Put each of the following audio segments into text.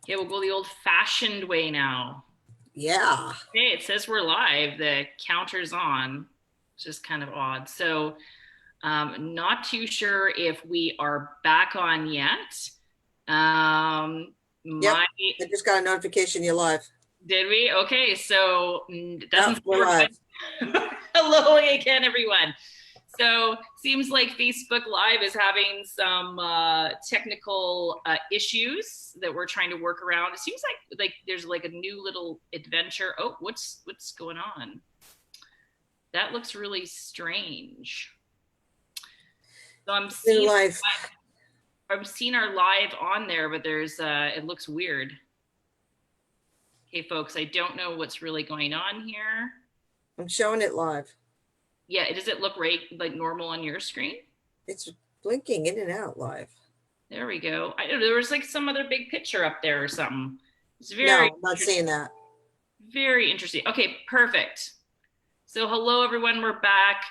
Yeah, we'll go the old-fashioned way now. Yeah. Hey, it says we're live. The counter's on. It's just kind of odd. So, not too sure if we are back on yet. Yep. My I just got a notification you're live. Did we? Okay, so it doesn't Yep, seem we're we're live. good. Hello again, everyone. So seems like Facebook Live is having some technical issues that we're trying to work around. It seems like there's like a new little adventure. Oh, what's going on? That looks really strange. So In life. I'm seeing our live on there, but there's it looks weird. Okay, folks, I don't know what's really going on here. I'm showing it live. Yeah, does it look right like normal on your screen? It's blinking in and out live. There we go. I know there was like some other big picture up there or something. It's No, I'm not seeing that. very interesting. Okay, perfect. So hello everyone, we're back.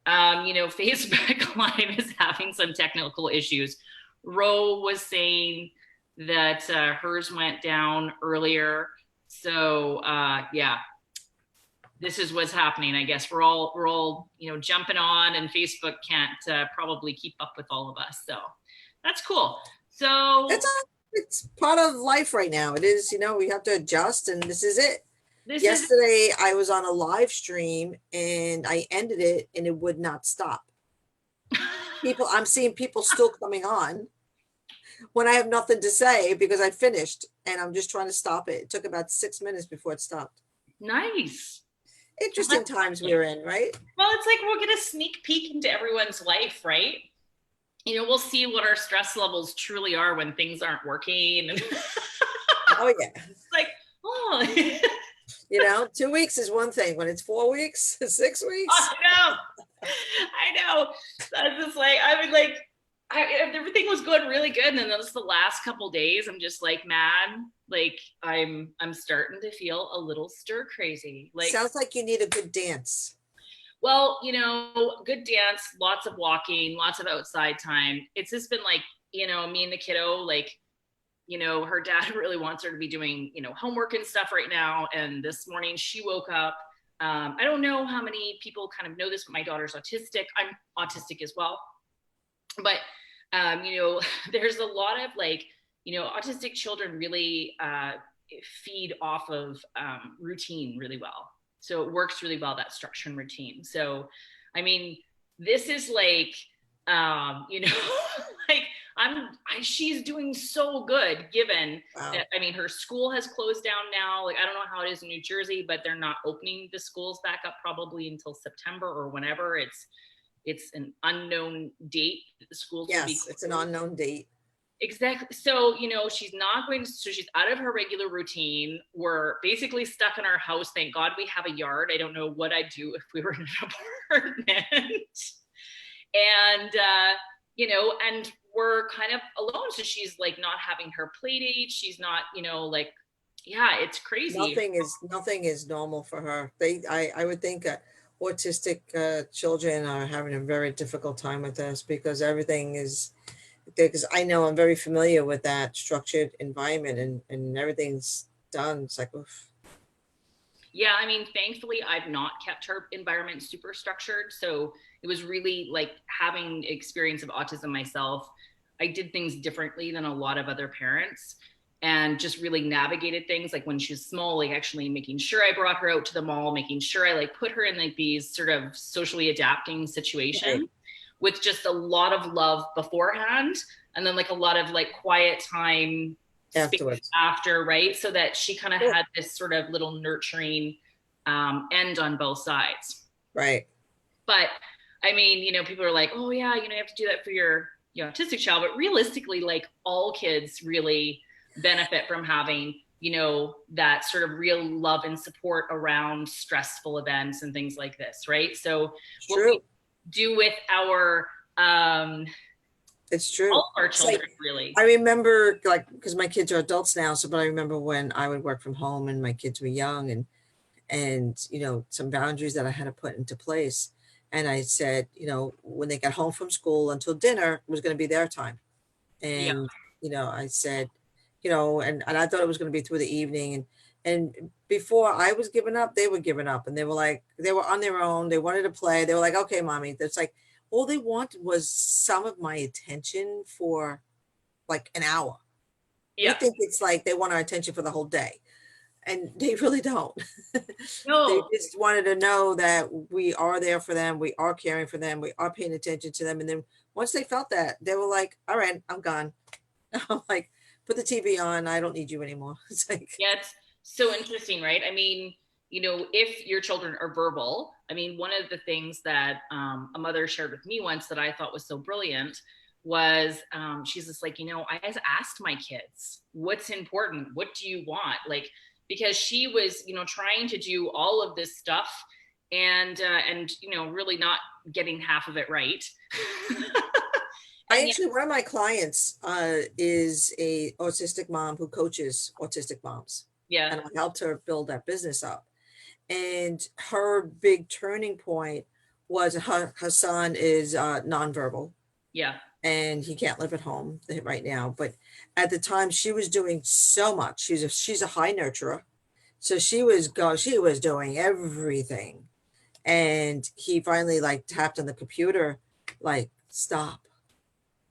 Facebook Live is having some technical issues. Ro was saying that hers went down earlier. So yeah, this is what's happening. I guess we're all jumping on, and Facebook can't probably keep up with all of us. So that's cool. So It's part of life right now. It is, we have to adjust, and this is it. this is Yesterday I was on a live stream and I ended it and it would not stop. I'm seeing people still coming on when I have nothing to say because I finished and I'm just trying to stop it. It took about 6 minutes before it stopped. nice. Interesting times we're in, right? Well, it's like we'll get a sneak peek into everyone's life, right? We'll see what our stress levels truly are when things aren't working. And Oh yeah. it's like, oh, 2 weeks is one thing. When it's 4 weeks, 6 weeks. I know. I know. That's just like, I mean, like, everything was going really good, and then those the last couple days, I'm just like, man, like I'm starting to feel a little stir crazy. Like, Sounds like you need a good dance. well, good dance, lots of walking, lots of outside time. It's just been like, me and the kiddo, like, her dad really wants her to be doing, homework and stuff right now. And this morning she woke up. I don't know how many people kind of know this, but my daughter's autistic. I'm autistic as well. But, there's a lot of like, autistic children really feed off of routine really well. So it works really well, that structure and routine. So, I mean, this is like, like she's doing so good given Wow. that, I mean, her school has closed down now. Like, I don't know how it is in New Jersey, but they're not opening the schools back up probably until September or whenever. It's an unknown date. The schools will be Yes, it's an unknown date. exactly. So, she's not going to, so she's out of her regular routine. We're basically stuck in our house. Thank God we have a yard. I don't know what I'd do if we were in an apartment. And, and we're kind of alone. So she's like not having her play date. She's not, like, yeah, it's crazy. Nothing is normal for her. I would think autistic children are having a very difficult time with this because everything is, because I know I'm very familiar with that structured environment and everything's done. It's like, oof. Yeah, I mean, thankfully, I've not kept her environment super structured. So it was really like having experience of autism myself. I did things differently than a lot of other parents and just really navigated things like when she was small, like actually making sure I brought her out to the mall, making sure I like put her in like these sort of socially adapting situations Right. with just a lot of love beforehand and then like a lot of like quiet time space Afterwards. after, right? So that she kind of Cool. had this sort of little nurturing end on both sides. Right. But I mean, people are like, oh yeah, you have to do that for your autistic child. But realistically, like all kids really benefit from having, that sort of real love and support around stressful events and things like this, right? So It's what true. we do with our It's true. all our It's like, children, really. I remember, like, because my kids are adults now, so but I remember when I would work from home and my kids were young, and some boundaries that I had to put into place. And I said, when they got home from school until dinner was going to be their time. Yeah. And I said, and I thought it was going to be through the evening. And before I was giving up, they were giving up, and they were like, they were on their own. They wanted to play. They were like, okay, mommy. That's like, all they wanted was some of my attention for like an hour. We Yeah. think it's like they want our attention for the whole day, and they really don't. They No. just wanted to know that we are there for them, we are caring for them, we are paying attention to them. And then once they felt that, they were like, all right, I'm gone. I'm like, put the TV on, I don't need you anymore. It's like, Yeah, it's so interesting, right? I mean, if your children are verbal, I mean, one of the things that a mother shared with me once that I thought was so brilliant was she's just like, I has asked my kids, what's important? What do you want? Like, because she was, trying to do all of this stuff and really not getting half of it right. I And yeah, actually, one of my clients is a autistic mom who coaches autistic moms, yeah, and I helped her build that business up. And her big turning point was her son is nonverbal, yeah, and he can't live at home right now. But at the time, she was doing so much. She's a high nurturer, so she was doing everything. And he finally like tapped on the computer, like, stop.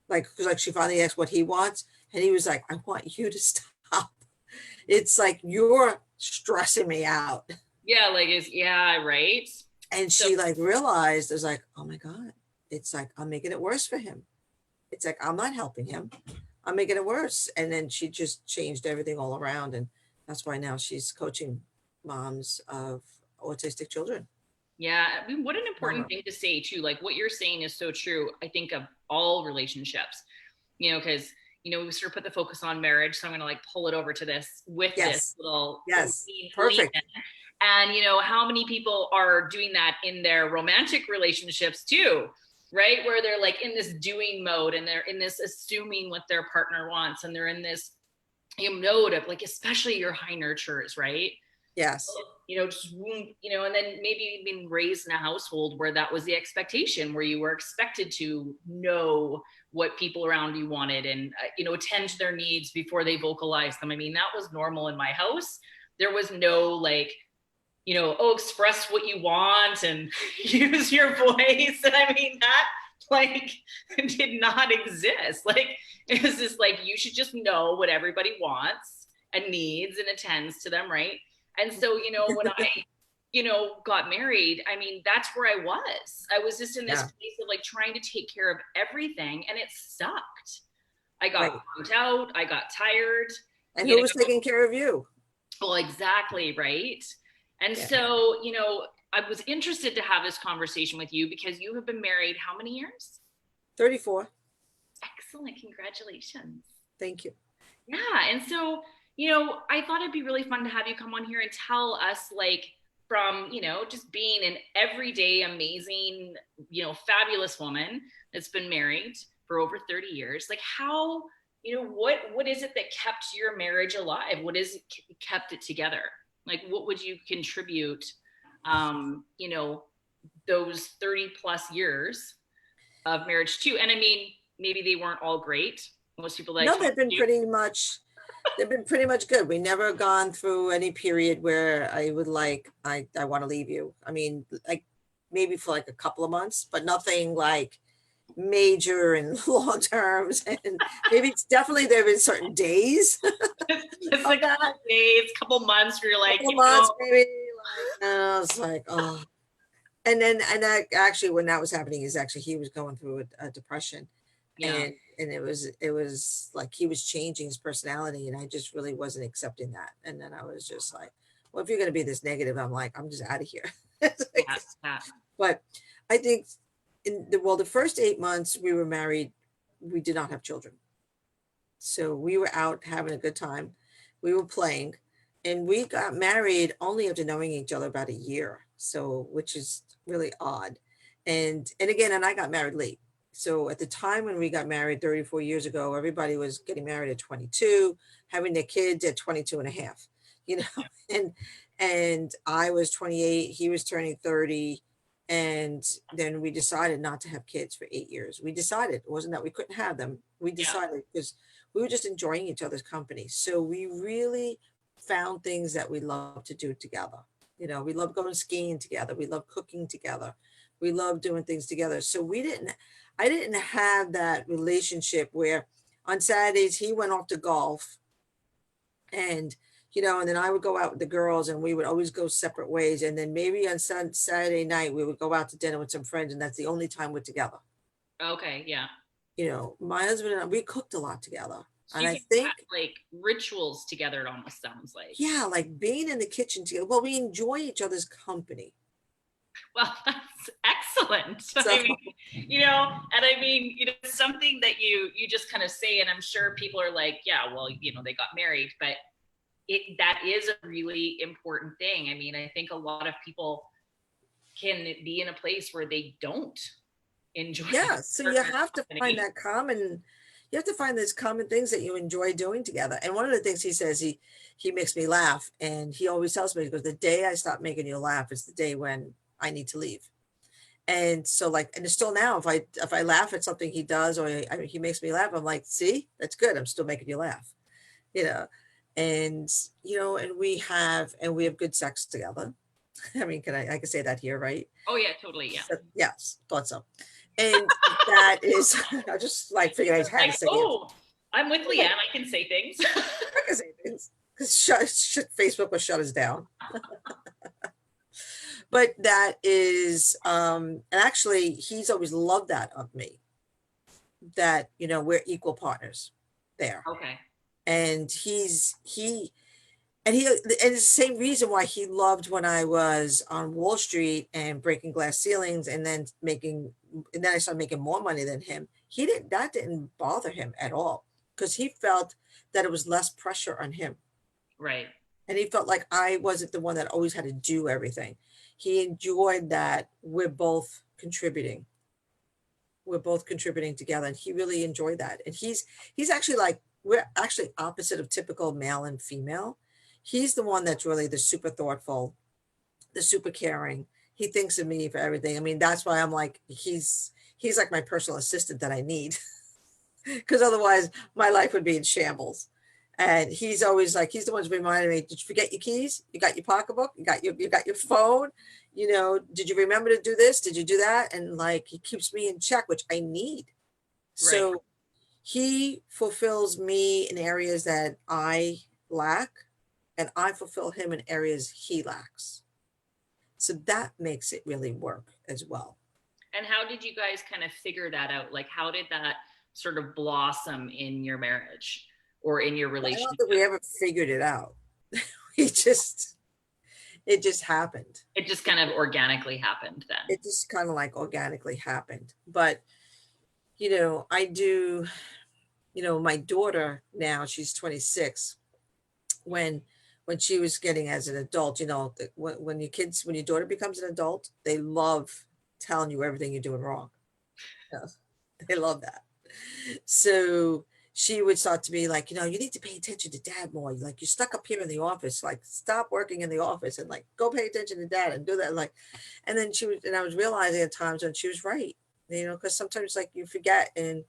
Like she finally asked what he wants, and he was like, I want you to stop. It's like you're stressing me out. yeah, like yeah, right. And So she like realized, it was like, oh my God, it's like I'm making it worse for him. It's like I'm not helping him. I'm making it worse. And then she just changed everything all around. And that's why now she's coaching moms of autistic children. yeah, I mean, what an important Nonverbal. thing to say too. Like what you're saying is so true. I think of all relationships, because we sort of put the focus on marriage. So I'm going to like pull it over to this with this Yes. little Yes. lean Perfect. in. And how many people are doing that in their romantic relationships too, right? Where they're like in this doing mode and they're in this assuming what their partner wants, and they're in this mode of like, especially your high nurturers, right? Yes. Just and then maybe being raised in a household where that was the expectation, where you were expected to know what people around you wanted and attend to their needs before they vocalize them. I mean, that was normal in my house. There was no like, oh, express what you want and use your voice. And I mean, that like did not exist. Like, it was just like, you should just know what everybody wants and needs and attends to them, right? And so, when I, got married, I mean, that's where I was. I was just in this Yeah. place of like trying to take care of everything, and it sucked. I got Right. burnt out. I got tired. And You who know, was taking care of you? well, exactly, right? And Yeah. so, I was interested to have this conversation with you because you have been married how many years? 34. Excellent. Congratulations. Thank you. Yeah. And so, I thought it'd be really fun to have you come on here and tell us, like, from, just being an everyday, amazing, fabulous woman that's been married for over 30 years, like, how, what is it that kept your marriage alive? What is it kept it together? Like, what would you contribute, um, you know, those 30 plus years of marriage to? And I mean, maybe they weren't all great. Most people that I No, talk to. they've been pretty much good. We never gone through any period where I would like, I want to leave you. I mean, like maybe for like a couple of months, but nothing like major and long terms. And maybe it's definitely there have been certain days It's of a that, couple days, couple months where you're like, couple of months maybe. Like, and I was like, oh. And that actually, when that was happening, is actually he was going through a depression, yeah, and it was like he was changing his personality, and I just really wasn't accepting that. And then I was just like, well, if you're going to be this negative, I'm like, I'm just out of here. It's like, yeah, yeah, but I think the first 8 months we were married, we did not have children. So we were out having a good time. We were playing, and we got married only after knowing each other about a year. So, which is really odd. And again, and I got married late. So at the time when we got married 34 years ago, everybody was getting married at 22, having their kids at 22 and a half, you know, and I was 28, he was turning 30. And then we decided not to have kids for 8 years. We decided, it wasn't that we couldn't have them. We yeah, decided because we were just enjoying each other's company. So we really found things that we love to do together. You know, we love going skiing together. We love cooking together. We love doing things together. So I didn't have that relationship where on Saturdays he went off to golf and, you know, and then I would go out with the girls and we would always go separate ways. And then maybe on Saturday night, we would go out to dinner with some friends and that's the only time we're together. Okay, yeah. You know, my husband and I, we cooked a lot together. So And you I can think, have like rituals together, it almost sounds like. yeah, like being in the kitchen together. Well, we enjoy each other's company. Well, that's excellent. So I mean, and I mean, something that you just kind of say, and I'm sure people are like, yeah, well, they got married, but that is a really important thing. I mean, I think a lot of people can be in a place where they don't enjoy. yeah, so you have to company. find that common, you have to find those common things that you enjoy doing together. And one of the things he says, he makes me laugh, and he always tells me, he goes, the day I stop making you laugh is the day when I need to leave. And so like, and still now, if I laugh at something he does, or he makes me laugh, I'm like, see, that's good. I'm still making you laugh, you know. And and we have good sex together. I mean, I can say that here, right? Oh yeah, totally, yeah. So, yes, thought so. And that is, I just like figured I had like, to say oh, I'm with Leanne. I can say things. I can say things because Facebook will shut us down. But that is, and actually, he's always loved that of me. That we're equal partners there. Okay. And and it's the same reason why he loved when I was on Wall Street and breaking glass ceilings and then I started making more money than him. That didn't bother him at all because he felt that it was less pressure on him. Right. And he felt like I wasn't the one that always had to do everything. He enjoyed that we're both contributing. We're both contributing together. And he really enjoyed that. And he's actually like, we're actually opposite of typical male and female. He's the one that's really the super thoughtful, the super caring. He thinks of me for everything. I mean, that's why I'm like, he's like my personal assistant that I need. Because otherwise my life would be in shambles. And he's always like, he's the one who's reminding me, did you forget your keys? You got your pocketbook? You got your phone? Did you remember to do this? Did you do that? And like, he keeps me in check, which I need. So right. He fulfills me in areas that I lack, and I fulfill him in areas he lacks. So that makes it really work as well. And how did you guys kind of figure that out? Like, how did that sort of blossom in your marriage or in your relationship? I don't think we ever figured it out. It just happened. It just kind of organically happened then. It just kind of like organically happened. But, I do, my daughter now, she's 26. When she was getting as an adult, when your daughter becomes an adult, they love telling you everything you're doing wrong. They love that. So she would start to be like, you need to pay attention to dad more. Like, you're stuck up here in the office, like stop working in the office and like go pay attention to dad and do that. Like, and then I was realizing at times when she was right, because sometimes like you forget and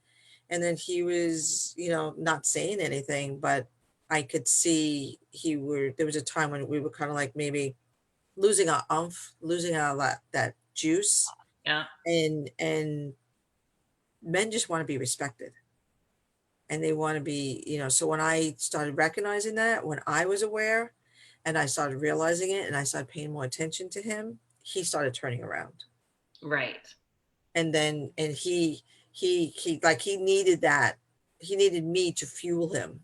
then he was, not saying anything, but I could see there was a time when we were kind of like maybe losing our umph, losing that juice. Yeah. And men just want to be respected. And they want to be, so when I started recognizing that, when I was aware and I started realizing it and I started paying more attention to him, he started turning around. Right. And then, and he needed that. He needed me to fuel him.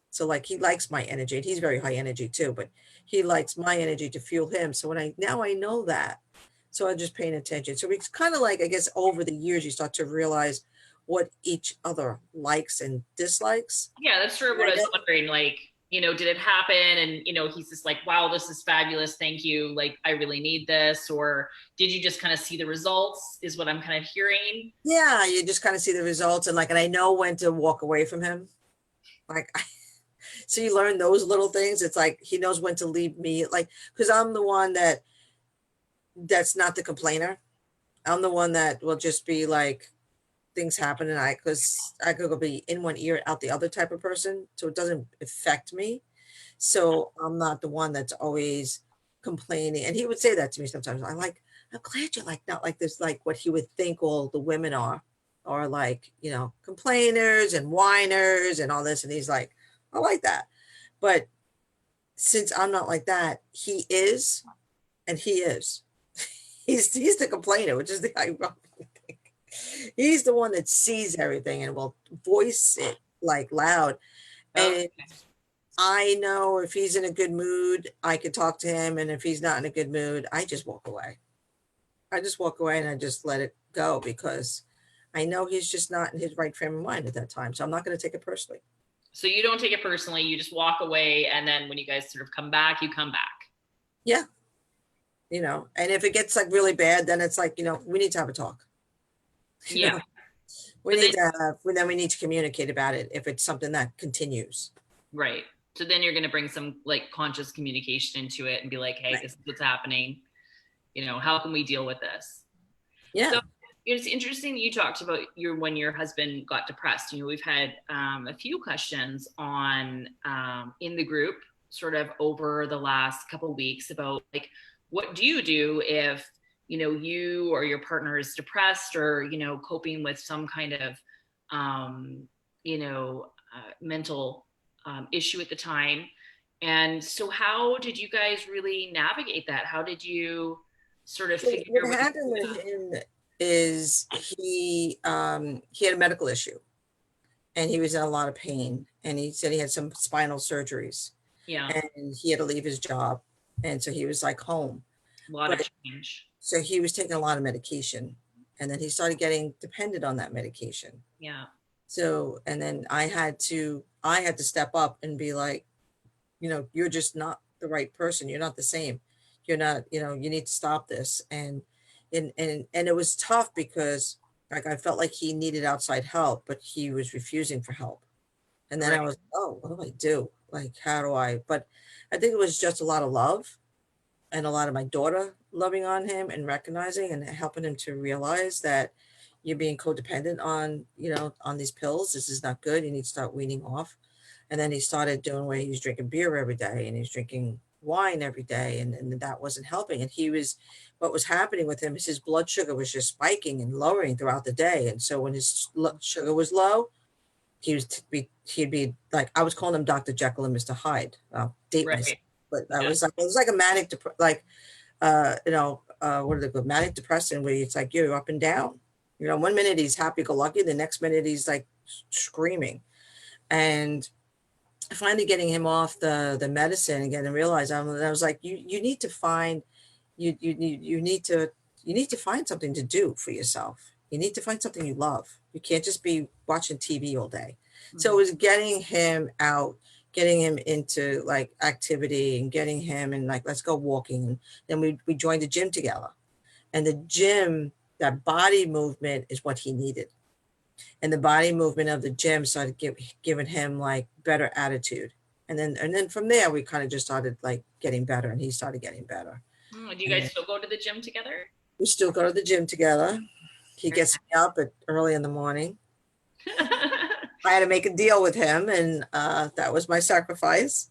So like, he likes my energy and he's very high energy too, but he likes my energy to fuel him. So now I know that, so I'm just paying attention. So it's kind of like, I guess over the years, you start to realize what each other likes and dislikes. Yeah, that's sort of what I was wondering. Like, did it happen? And, he's just like, wow, this is fabulous. Thank you. Like, I really need this. Or did you just kind of see the results is what I'm kind of hearing? Yeah, you just kind of see the results and I know when to walk away from him. So you learn those little things. It's like, he knows when to leave me, like, because I'm the one that's not the complainer. I'm the one that will just be like, things happen and because I could go be in one ear, out the other type of person. So it doesn't affect me. So I'm not the one that's always complaining. And he would say that to me sometimes. I'm glad you're like not like this, like what he would think all the women are like, complainers and whiners and all this. And he's like, I like that. But since I'm not like that, he is, and he is. He's the complainer, which is the ironic thing. He's the one that sees everything and will voice it like loud. And I know if he's in a good mood, I could talk to him. And if he's not in a good mood, I just walk away. I just walk away and I just let it go because I know he's just not in his right frame of mind at that time. So I'm not going to take it personally. So you don't take it personally. You just walk away. And then when you guys sort of come back, you come back. Yeah. And if it gets like really bad, then it's like, we need to have a talk. Yeah. We need to communicate about it if it's something that continues. Right. So then you're going to bring some like conscious communication into it and be like, hey, right. This is what's happening. How can we deal with this? Yeah. So it's interesting that you talked about when your husband got depressed. We've had a few questions on in the group sort of over the last couple of weeks about like, what do you do if, you or your partner is depressed or, coping with some kind of, mental issue at the time. And so how did you guys really navigate that? How did you sort of figure what happened with him is he had a medical issue and he was in a lot of pain and he said he had some spinal surgeries. Yeah. And he had to leave his job. And so he was like home. A lot of change. So he was taking a lot of medication and then he started getting dependent on that medication. Yeah. So, and then I had to step up and be like, you're just not the right person. You're not the same. You're not, you need to stop this. And it was tough because like, I felt like he needed outside help, but he was refusing for help. And then right. I was, oh, what do I do? Like, how do I, but I think it was just a lot of love and a lot of my daughter loving on him and recognizing and helping him to realize that you're being codependent on, on these pills. This is not good. You need to start weaning off. And then he started doing where he was drinking beer every day and he's drinking wine every day. And that wasn't helping. And what was happening with him is his blood sugar was just spiking and lowering throughout the day. And so when his sugar was low, he'd be like, I was calling him Dr. Jekyll and Mr. Hyde. Date right. myself. But it was like a manic, what do they call manic depressant, where it's like you're up and down. 1 minute he's happy-go-lucky, the next minute he's like screaming. And finally getting him off the medicine again and realize I was like, you need to find you need to find something to do for yourself. You need to find something you love. You can't just be watching TV all day. Mm-hmm. So it was getting him out, getting him into like activity and getting him and like, let's go walking. And then we joined the gym together. And the gym, that body movement is what he needed. And the body movement of the gym started giving him like better attitude. And then from there, we kind of just started like getting better and he started getting better. Do you guys still go to the gym together? We still go to the gym together. He gets me up early in the morning. I had to make a deal with him and that was my sacrifice.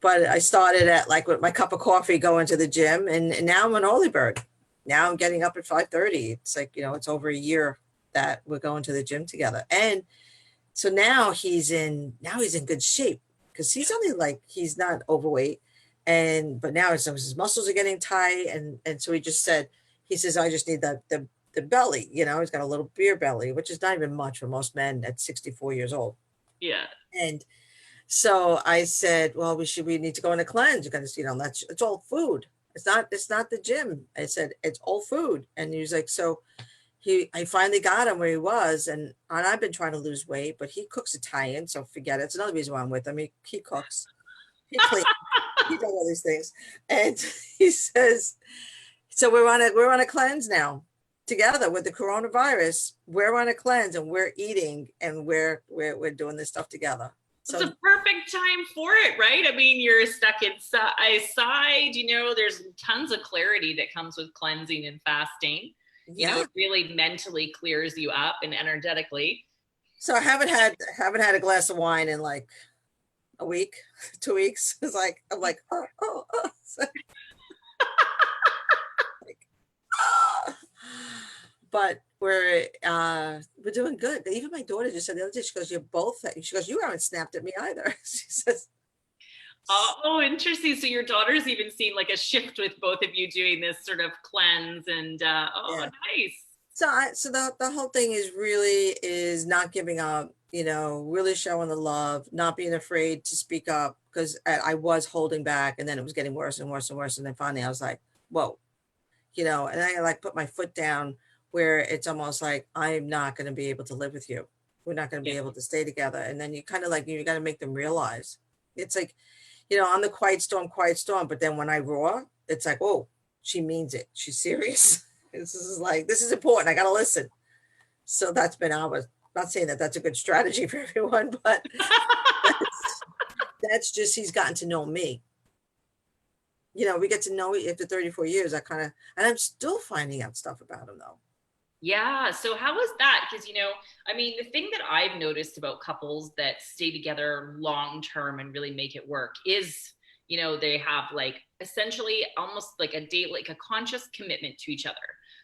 But I started at like with my cup of coffee going to the gym and now I'm an early bird. Now I'm getting up at 5:30. It's like, it's over a year that we're going to the gym together. And so now he's in good shape because he's only like, he's not overweight. But now his muscles are getting tight. And so he says, I just need the belly, he's got a little beer belly, which is not even much for most men at 64 years old. Yeah. And so I said, well, we need to go on a cleanse because, it's all food. It's not the gym. I said, it's all food. And he was like, so I finally got him where he was. And I've been trying to lose weight, but he cooks Italian. So forget it. It's another reason why I'm with him. He cooks, he cleans, he does all these things. And he says, so we're on a cleanse now together with the coronavirus. We're on a cleanse and we're eating and we're doing this stuff together. So it's a perfect time for it, right? I mean, you're stuck inside, there's tons of clarity that comes with cleansing and fasting. Yeah. It really mentally clears you up and energetically. So I haven't had a glass of wine in like a week, 2 weeks. It's like I'm like, oh. It's like, ah. But we're doing good. Even my daughter just said the other day, she goes, "You're both." She goes, "You haven't snapped at me either." She says, Oh, interesting. So your daughter's even seen like a shift with both of you doing this sort of cleanse and oh, "Yeah." nice. So the whole thing is not giving up. Really showing the love, not being afraid to speak up because I was holding back, and then it was getting worse and worse and worse, and then finally I was like, "Whoa." And I like put my foot down where it's almost like I'm not going to be able to live with you. We're not going to Yeah. be able to stay together. And then you kind of like, you got to make them realize it's like, I'm the quiet storm. But then when I roar, it's like, oh, she means it. She's serious. This is important. I got to listen. So that's been ours. Not saying that that's a good strategy for everyone, but that's, that's just, he's gotten to know me. We get to know after 34 years. And I'm still finding out stuff about him though. Yeah. So how was that? Because, I mean, the thing that I've noticed about couples that stay together long term and really make it work is, they have like essentially almost like a date, like a conscious commitment to each other.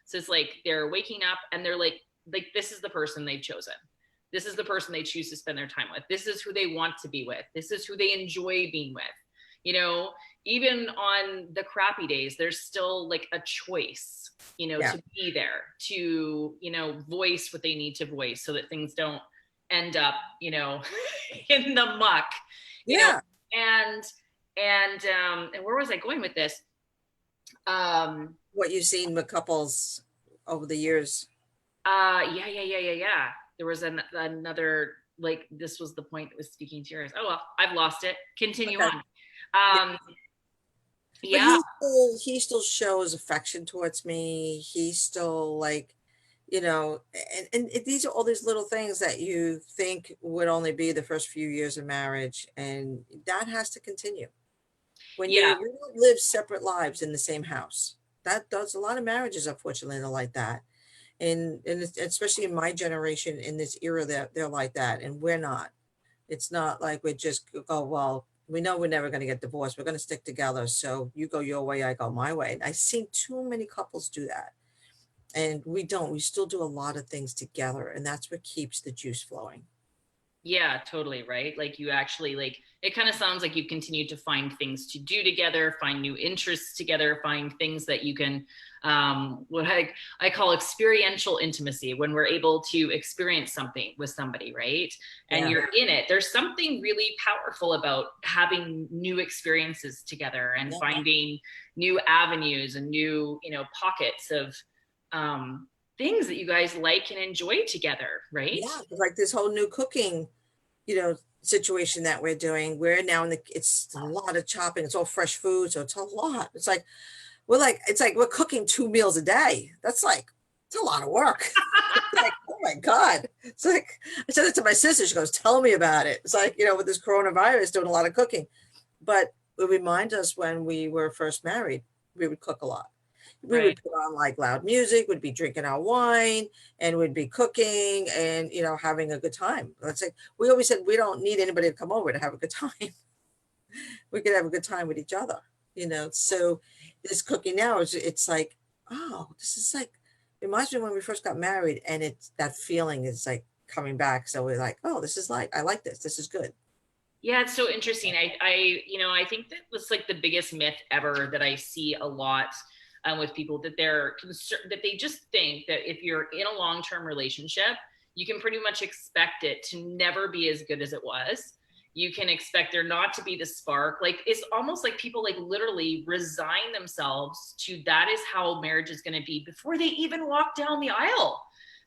So it's like they're waking up and they're like this is the person they've chosen. This is the person they choose to spend their time with. This is who they want to be with. This is who they enjoy being with. You know, even on the crappy days, there's still like a choice, Yeah. to be there, to, voice what they need to voice so that things don't end up, in the muck, you know, Yeah. and, and where was I going with this? Um, What you've seen with couples over the years. yeah. There was another, like, this was the point that was speaking to yours. Oh, well, I've lost it. Continue Okay. on. Yeah. Um, But yeah, he still shows affection towards me. He's still like, these are all these little things that you think would only be the first few years of marriage, and that has to continue. When yeah, we don't live separate lives in the same house, that does a lot of marriages, unfortunately, are like that. And especially in my generation, in this era, that they're like that, and we're not. It's not like we just go, well, we know we're never going to get divorced. We're going to stick together. So you go your way, I go my way. And I've seen too many couples do that. And we don't. We still do a lot of things together. And that's what keeps the juice flowing. yeah, totally, right? Like you actually like it kind of sounds like you've continued to find things to do together, find new interests together, find things that you can what I call experiential intimacy, when we're able to experience something with somebody, right? And Yeah. you're in it. There's something really powerful about having new experiences together and Yeah. finding new avenues and new, pockets of um things that you guys like and enjoy together, right? Yeah. Like this whole new cooking, situation that we're doing. We're now it's a lot of chopping. It's all fresh food. So it's a lot. It's like we're cooking 2 meals a day. It's a lot of work. It's like, oh my God. It's like, I said it to my sister. She goes, tell me about it. It's like, with this coronavirus, doing a lot of cooking. But it reminds us when we were first married, we would cook a lot. We Right. would put on like loud music, would be drinking our wine, and would be cooking and, having a good time. Let's say we always said we don't need anybody to come over to have a good time. We could have a good time with each other, So this cooking now it's like, oh, this is like, it reminds me when we first got married, and it's that feeling is like coming back. So we're like, oh, this is like, I like this. This is good. Yeah, it's so interesting. I think that was like the biggest myth ever that I see a lot with people, that they're concerned, that they just think that if you're in a long-term relationship, you can pretty much expect it to never be as good as it was. You can expect there not to be the spark. Like it's almost like people like literally resign themselves to that is how marriage is going to be before they even walk down the aisle.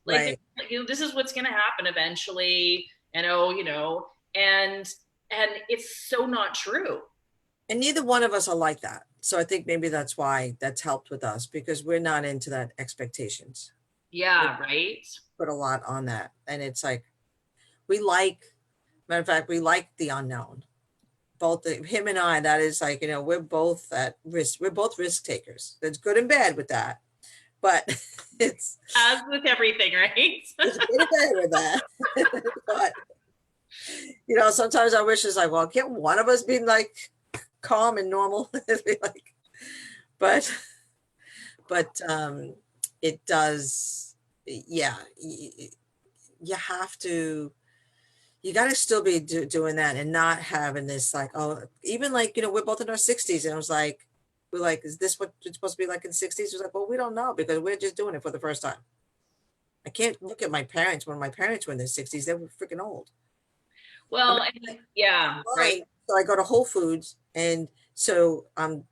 Like, Right. this is what's going to happen eventually. And and it's so not true. And neither one of us are like that. So I think maybe that's why that's helped with us, because we're not into that expectations. We Yeah, right. put a lot on that. And it's like, we like, matter of fact, we like the unknown. Both him and I, that is like, we're both at risk. We're both risk takers. There's good and bad with that. but it's As with everything, right? it's getting better with that. But sometimes I wish it's like, well, can't one of us be like calm and normal? Be like, but it does, yeah. You have to, you got to still be doing that and not having this like, oh, even like, we're both in our 60s, and it was like, we're like, is this what it's supposed to be like in 60s? It was like, well, we don't know because we're just doing it for the first time. I can't look at my parents when my parents were in their 60s. They were freaking old. I Well, mean, yeah, right. so I go to Whole Foods, and so I'm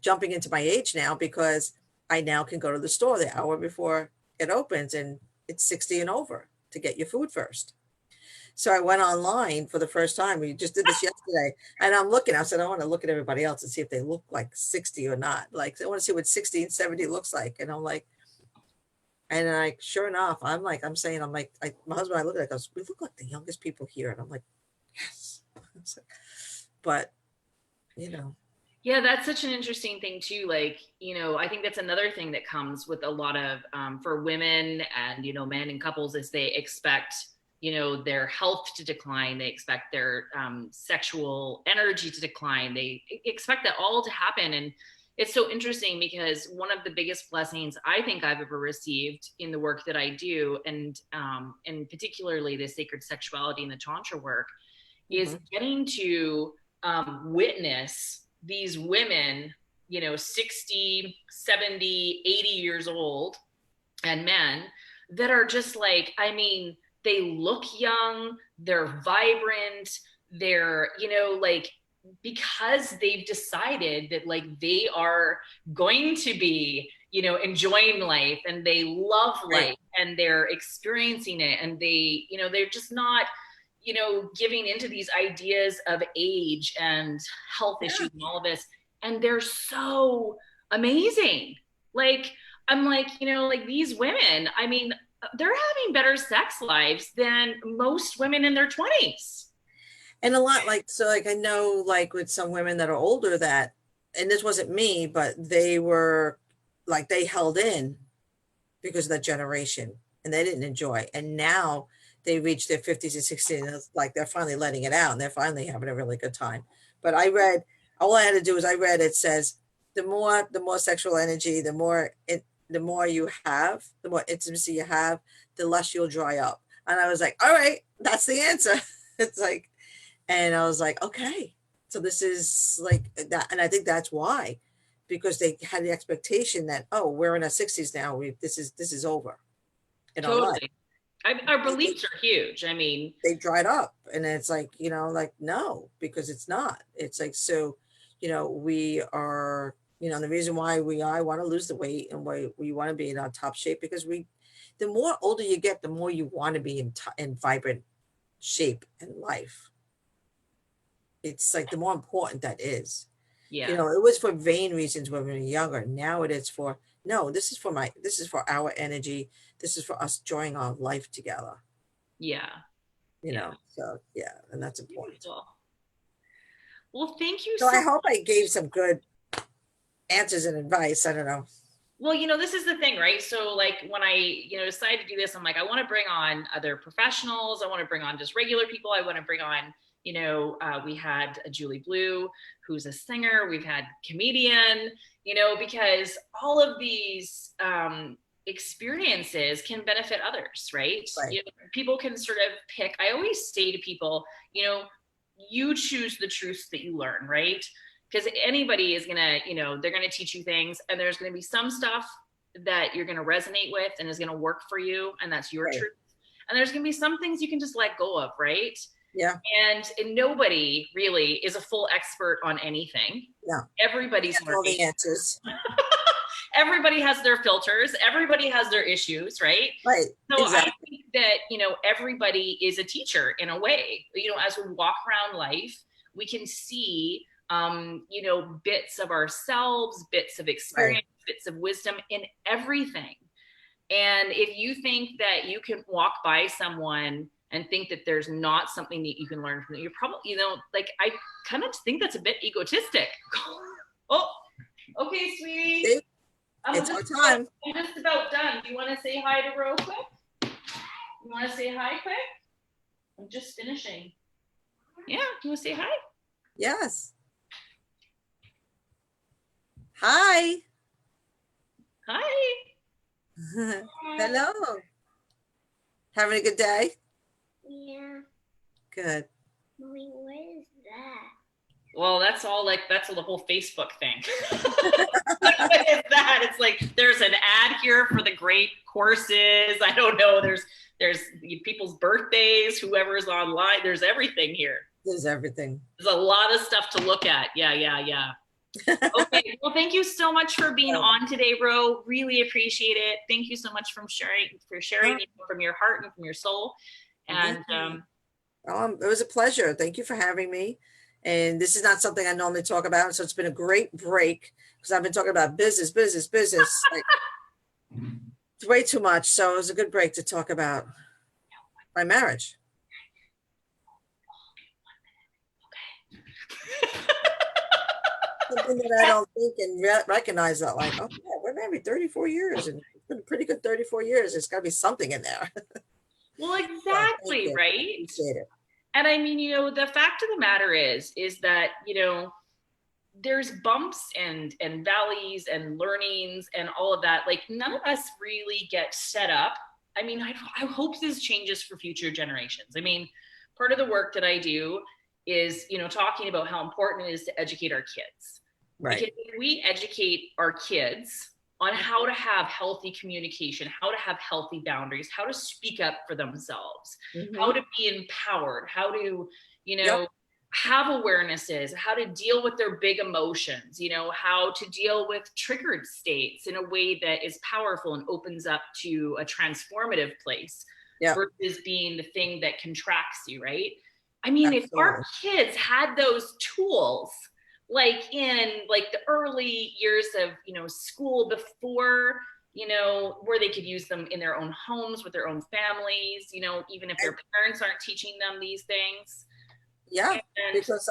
jumping into my age now because I now can go to the store the hour before it opens, and it's 60 and over to get your food first. So I went online for the first time. We just did this yesterday, and I'm looking. I said, I want to look at everybody else and see if they look like 60 or not. Like, I want to see what 60 and 70 looks like. And I'm like, and like, sure enough, I'm saying, my husband, I look at it, goes, we look like the youngest people here. And I'm like, yes. It's like, but, you know, Yeah, that's such an interesting thing too. Like, I think that's another thing that comes with a lot of for women and men and couples is they expect their health to decline. They expect their sexual energy to decline. They expect that all to happen. And it's so interesting because one of the biggest blessings I think I've ever received in the work that I do, and particularly the sacred sexuality and the tantra work, is getting to witness these women, 60, 70, 80 years old, and men that are just like, I mean, they look young, they're vibrant, they're, like, because they've decided that like they are going to be, enjoying life and they love life, right. and they're experiencing it, and they're just not giving into these ideas of age and health Yeah. issues and all of this. And they're so amazing. Like, I'm like, like these women, I mean, they're having better sex lives than most women in their 20s. And a lot like, so like, I know like with some women that are older that, and this wasn't me, but they were like, they held in because of that generation and they didn't enjoy. And now they reach their 50s and 60s, and it's like they're finally letting it out and they're finally having a really good time. But I read, all I had to do was I read, it says the more sexual energy, the more you have, the more intimacy you have, the less you'll dry up. And I was like, all right, that's the answer. It's like, and I was like, okay, so this is like that. And I think that's why, because they had the expectation that, oh, we're in our 60s now. This is over in our life. Totally. Our They, beliefs are huge. I mean, they dried up, and it's like, like, no, because it's not. It's like, so, we are, the reason why I want to lose the weight and why we want to be in our top shape, because the more older you get, the more you want to be in vibrant shape and life. It's like the more important that is. yeah, It was for vain reasons when we were younger. Now it is for, no, this is for our energy. This is for us enjoying our life together. yeah, yeah. So yeah, and that's important. Beautiful. Well, thank you So so I hope I much. gave some good answers and advice. I don't know. Well, this is the thing, right? So like when I, decided to do this, I'm like, I want to bring on other professionals. I want to bring on just regular people. I want to bring on, we had a Julie Blue, who's a singer. We've had comedian, because all of these experiences can benefit others, right? Right. People can sort of pick. I always say to people, you choose the truths that you learn, right? Because anybody is gonna, they're gonna teach you things, and there's gonna be some stuff that you're gonna resonate with and is gonna work for you, and that's your Right. truth. And there's gonna be some things you can just let go of, right? Yeah. And nobody really is a full expert on anything. Yeah. Everybody's All the learning. answers. Everybody has their filters. Everybody has their issues, right? Right. So Exactly. I think that, everybody is a teacher in a way. As we walk around life, we can see bits of ourselves, bits of Right. experience, bits of wisdom in everything. And if you think that you can walk by someone and think that there's not something that you can learn from them, you're probably, like, I kind of think that's a bit egotistic. Oh, okay, sweetie. See? I'm It's just our time. I'm just about done. Do you want to say hi to Ro quick? You want to say hi quick? I'm just finishing. Yeah, you want to say hi? Yes. Hi. Hi. Hello. Having a good day? Yeah. Good. Mommy, what is that? Well, that's the whole Facebook thing. What is that? It's like there's an ad here for the great courses. I don't know. There's people's birthdays, whoever's online. There's everything here. There's everything. There's a lot of stuff to look at. Yeah. Okay. Well, thank you so much for being on today, Ro. Really appreciate it. Thank you so much for sharing from your heart and from your soul. And it was a pleasure. Thank you for having me. And this is not something I normally talk about, so it's been a great break because I've been talking about business. Like, it's way too much. So it was a good break to talk about my marriage. Something that I don't think and recognize that, like, oh yeah, we're married 34 years and it's been a pretty good 34 years. There's got to be something in there. Well, exactly, Yeah, right? Appreciate it. And I mean, the fact of the matter is that, there's bumps and valleys and learnings and all of that. Like none of us really get set up. I mean, I hope this changes for future generations. I mean, part of the work that I do is, talking about how important it is to educate our kids. Right. Because if we educate our kids on how to have healthy communication, how to have healthy boundaries, how to speak up for themselves, how to be empowered, how to, have awarenesses, how to deal with their big emotions, how to deal with triggered states in a way that is powerful and opens up to a transformative place versus being the thing that contracts you, right? I mean, Absolutely. If our kids had those tools, like in like the early years of school before where they could use them in their own homes with their own families, even if their parents aren't teaching them these things. Because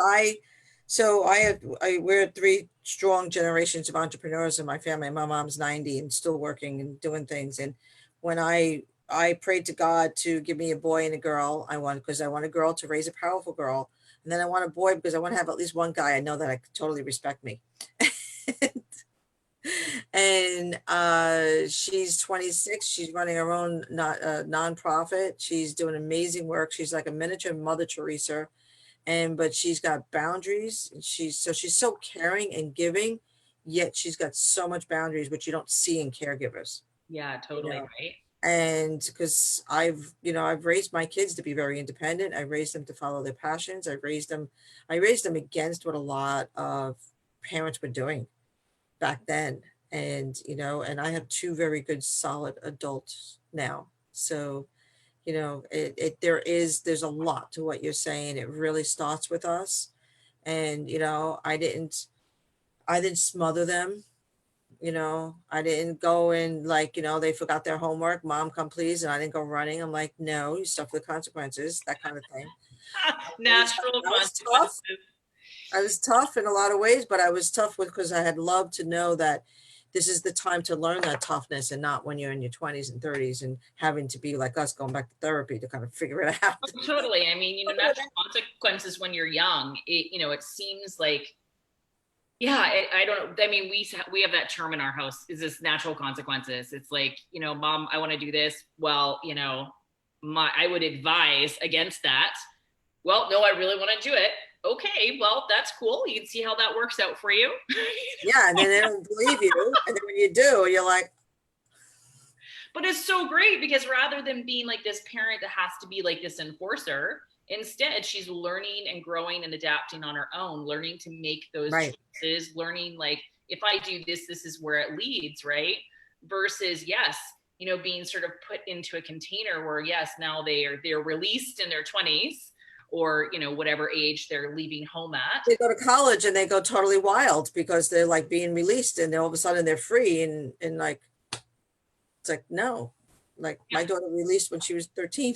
we're 3 strong generations of entrepreneurs in my family. My mom's 90 and still working and doing things, and when I prayed to God to give me a boy and a girl, because I want a girl to raise a powerful girl. And then I want a boy because I want to have at least one guy I know that I totally respect me. And she's 26. She's running her own nonprofit. She's doing amazing work. She's like a miniature Mother Teresa, but she's got boundaries. She's so caring and giving, yet she's got so much boundaries, which you don't see in caregivers. Yeah, totally right. And because I've raised my kids to be very independent. I raised them to follow their passions. I raised them against what a lot of parents were doing back then. And, and I have 2 very good, solid adults now. So, there's a lot to what you're saying. It really starts with us. And, I didn't smother them. I didn't go in like, they forgot their homework. Mom, come please. And I didn't go running. I'm like, no, you suffer the consequences, that kind of thing. Natural consequences. I was tough in a lot of ways, but I was tough because I had loved to know that this is the time to learn that toughness, and not when you're in your 20s and 30s and having to be like us, going back to therapy to kind of figure it out. Oh, totally. I mean, natural consequences when you're young, it seems like, I don't know. I mean, we have that term in our house, is this natural consequences. It's like, Mom, I want to do this. Well, I would advise against that. Well, no, I really want to do it. Okay, well, that's cool. You can see how that works out for you. Yeah, and then they don't believe you. And then when you do, you're like. But it's so great because rather than being like this parent that has to be like this enforcer, instead she's learning and growing and adapting on her own, learning to make those choices, learning like, if I do this, this is where it leads, right? Versus, yes, being sort of put into a container where, yes, now they're released in their 20s. Or, whatever age they're leaving home at. They go to college and they go totally wild because they're like being released, and then all of a sudden they're free and like, it's like, no, like my daughter released when she was 13.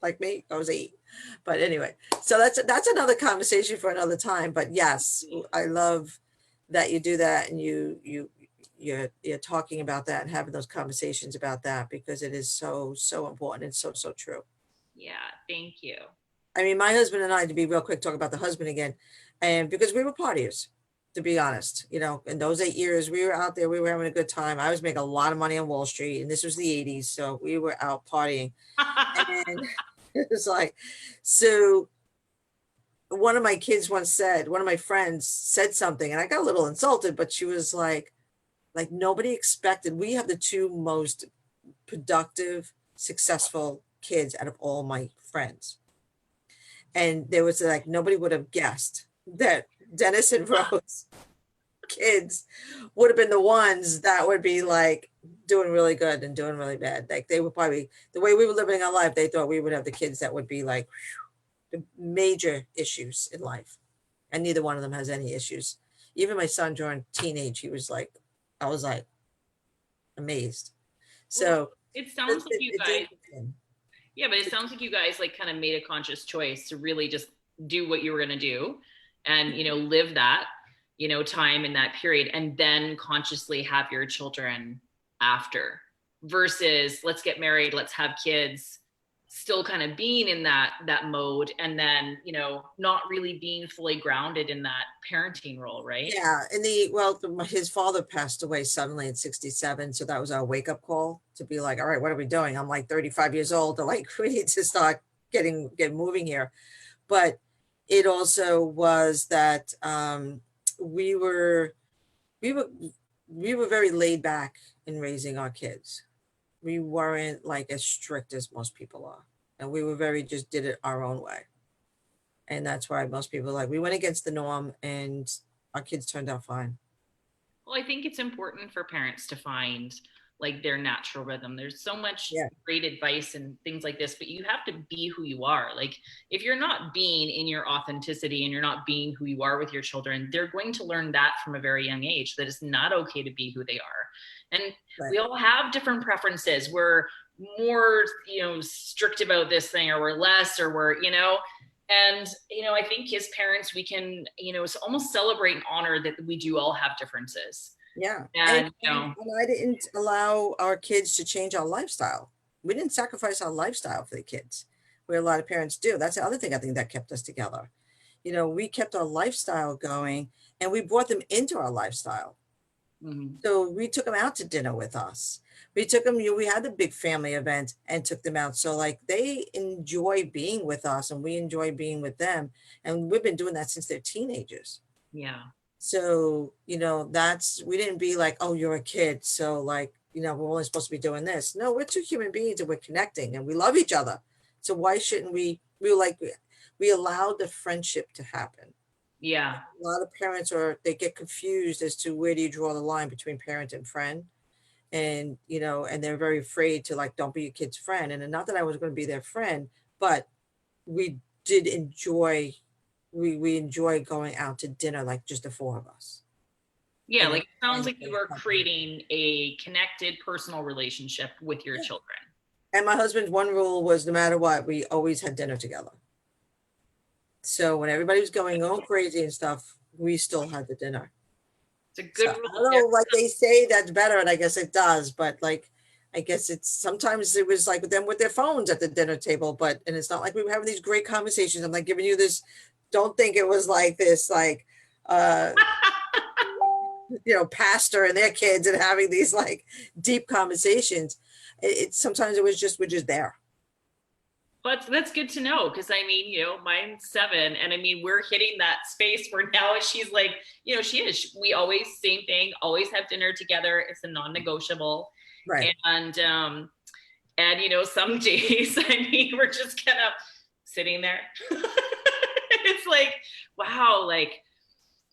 Like me, I was 8. But anyway, so that's another conversation for another time. But yes, I love that you do that, and you're talking about that and having those conversations about that, because it is so important and so true. Yeah, thank you. I mean, my husband and I, to be real quick, talk about the husband again, and because we were partiers, to be honest, in those 8 years we were out there, we were having a good time. I was making a lot of money on Wall Street, and this was the '80s, so we were out partying, and it was like, so one of my kids once said, one of my friends said something, and I got a little insulted, but she was like nobody expected. We have the two most productive, successful kids out of all my friends. And there was like, nobody would have guessed that Dennis and Rose kids would have been the ones that would be like doing really good and doing really bad. Like they would probably, the way we were living our life, they thought we would have the kids that would be like the major issues in life. And neither one of them has any issues. Even my son during teenage, he was like, I was like amazed. So it sounds like you guys, interesting. yeah, but it sounds like you guys like kind of made a conscious choice to really just do what you were going to do and, live that, time in that period, and then consciously have your children after, versus let's get married, let's have kids, still kind of being in that mode, and then not really being fully grounded in that parenting role, right? Yeah, and his father passed away suddenly at 67, so that was our wake-up call to be like, all right, what are we doing? I'm like 35 years old. They're like, we need to start getting moving here. But it also was that we were very laid back in raising our kids. We weren't like as strict as most people are, and we were just did it our own way. And that's why most people we went against the norm, and our kids turned out fine. Well, I think it's important for parents to find like their natural rhythm. There's so much great advice and things like this, but you have to be who you are. Like if you're not being in your authenticity and you're not being who you are with your children, they're going to learn that from a very young age, that it's not okay to be who they are. And we all have different preferences. We're more, strict about this thing, or we're less, or we're, and, I think as parents, we can, almost celebrate and honor that we do all have differences. Yeah. And I didn't allow our kids to change our lifestyle. We didn't sacrifice our lifestyle for the kids, where a lot of parents do. That's the other thing I think that kept us together. We kept our lifestyle going, and we brought them into our lifestyle. Mm-hmm. So we took them out to dinner with us. We took them, we had the big family event and took them out. So like they enjoy being with us, and we enjoy being with them. And we've been doing that since they're teenagers. Yeah. So, we didn't be like, oh, you're a kid, so like, we're only supposed to be doing this. No, we're two human beings, and we're connecting, and we love each other. So why shouldn't we allowed the friendship to happen. Yeah. A lot of parents they get confused as to where do you draw the line between parent and friend. And, and they're very afraid to like, don't be your kid's friend. And not that I was going to be their friend, but we did enjoy we enjoy going out to dinner, like just the four of us. Yeah, like it sounds like you are creating a connected personal relationship with your children. And my husband's one rule was no matter what, we always had dinner together. So when everybody was going all crazy and stuff, we still had the dinner. It's a good rule. I don't know, like they say that's better, and I guess it does, but like I guess it's sometimes it was like with them with their phones at the dinner table, and it's not like we were having these great conversations. I'm like giving you this. Don't think it was like this, like, pastor and their kids and having these like deep conversations. Sometimes we're just there. But that's good to know, because I mean, mine's 7, and I mean, we're hitting that space where now she's like, she is. We always, same thing, always have dinner together. It's a non-negotiable. Right. And some days, I mean, we're just kind of sitting there. It's like, wow, like,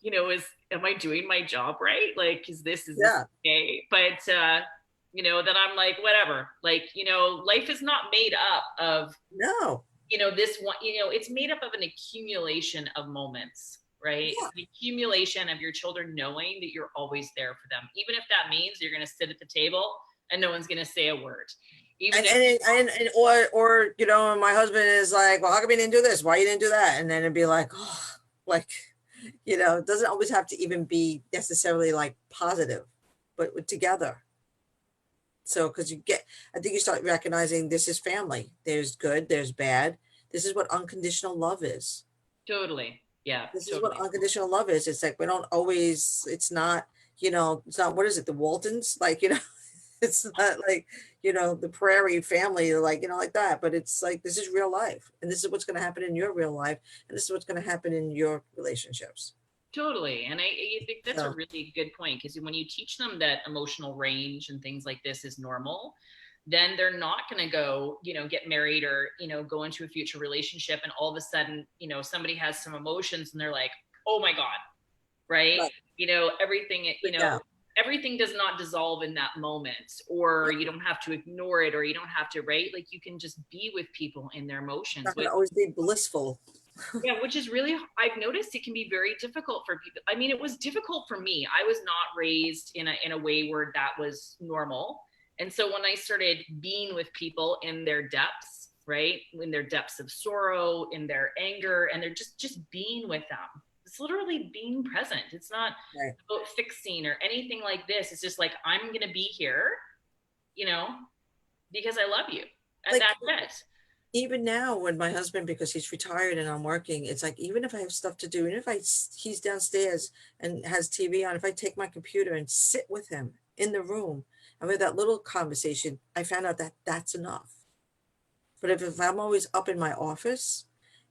am I doing my job right? Like, is this okay? But, then I'm like, whatever, like, life is not made up of, this one, it's made up of an accumulation of moments, right? Yeah. The accumulation of your children knowing that you're always there for them, even if that means you're going to sit at the table and no one's going to say a word. Or my husband is like, well, how come you didn't do this? Why you didn't do that? And then it'd be like, oh, like, You know, it doesn't always have to even be necessarily like positive, but together. So, because I think you start recognizing this is family. There's good, there's bad. This is what unconditional love is. Totally. Yeah, This is what totally. unconditional love is. It's like we don't always, it's not, it's not, what is it, the Waltons? Like, it's not like, the Prairie family, like, like that. But it's like, this is real life. And this is what's going to happen in your real life. And this is what's going to happen in your relationships. Totally. And I think that's a So, really good point, because when you teach them that emotional range and things like this is normal, then they're not going to go, get married or, go into a future relationship. And all of a sudden, somebody has some emotions and they're like, oh my God. Right. right. Everything, Yeah. everything does not dissolve in that moment, or you don't have to ignore it, or you don't have to, right? Like you can just be with people in their emotions. Not going to always be blissful. Yeah, which is really, I've noticed it can be very difficult for people. I mean, it was difficult for me. I was not raised in a way where that was normal. And so when I started being with people in their depths, right? In their depths of sorrow, in their anger, and they're just being with them. It's literally being present. It's not Right. about fixing or anything like this. It's just like, I'm going to be here, you know, because I love you. And Like, that's it. even now when my husband, because he's retired and I'm working, it's like, even if I have stuff to do, even if he's downstairs and has TV on, if I take my computer and sit with him in the room and with that little conversation, I found out that that's enough. But if I'm always up in my office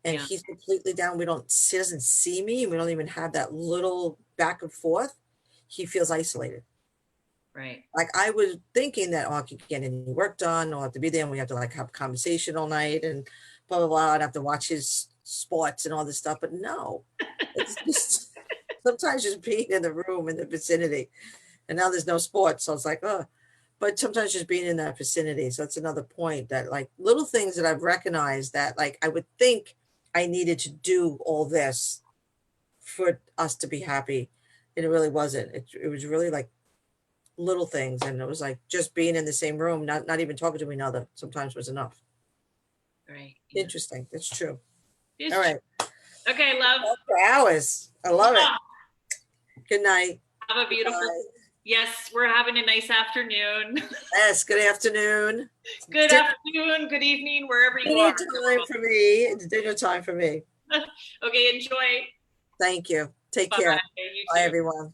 and Yeah. he's completely down, he doesn't see me, and we don't even have that little back and forth, he feels isolated. Right. Like I was thinking that, I could get any work done, or I have to be there and we have to like have a conversation all night and blah, blah, blah. I'd have to watch his sports and all this stuff. But no, it's just sometimes just being in the room in the vicinity. And now there's no sports. So it's like, oh, but sometimes just being in that vicinity. So that's another point, that like little things that I've recognized that like I would think I needed to do all this for us to be happy. And it really wasn't. It was really like little things, and it was like just being in the same room, not even talking to one another sometimes was enough. Right. Yeah. Interesting. That's true. It's All right. Okay, love. For hours. I love it. Yeah. Good night. Have a beautiful. Bye. Yes, we're having a nice afternoon. Yes, good afternoon. Good afternoon, good evening, wherever you Dinner are. time for me. It's dinner time for me. Okay, enjoy. Thank you. Take Bye-bye. care. You Bye, too. everyone.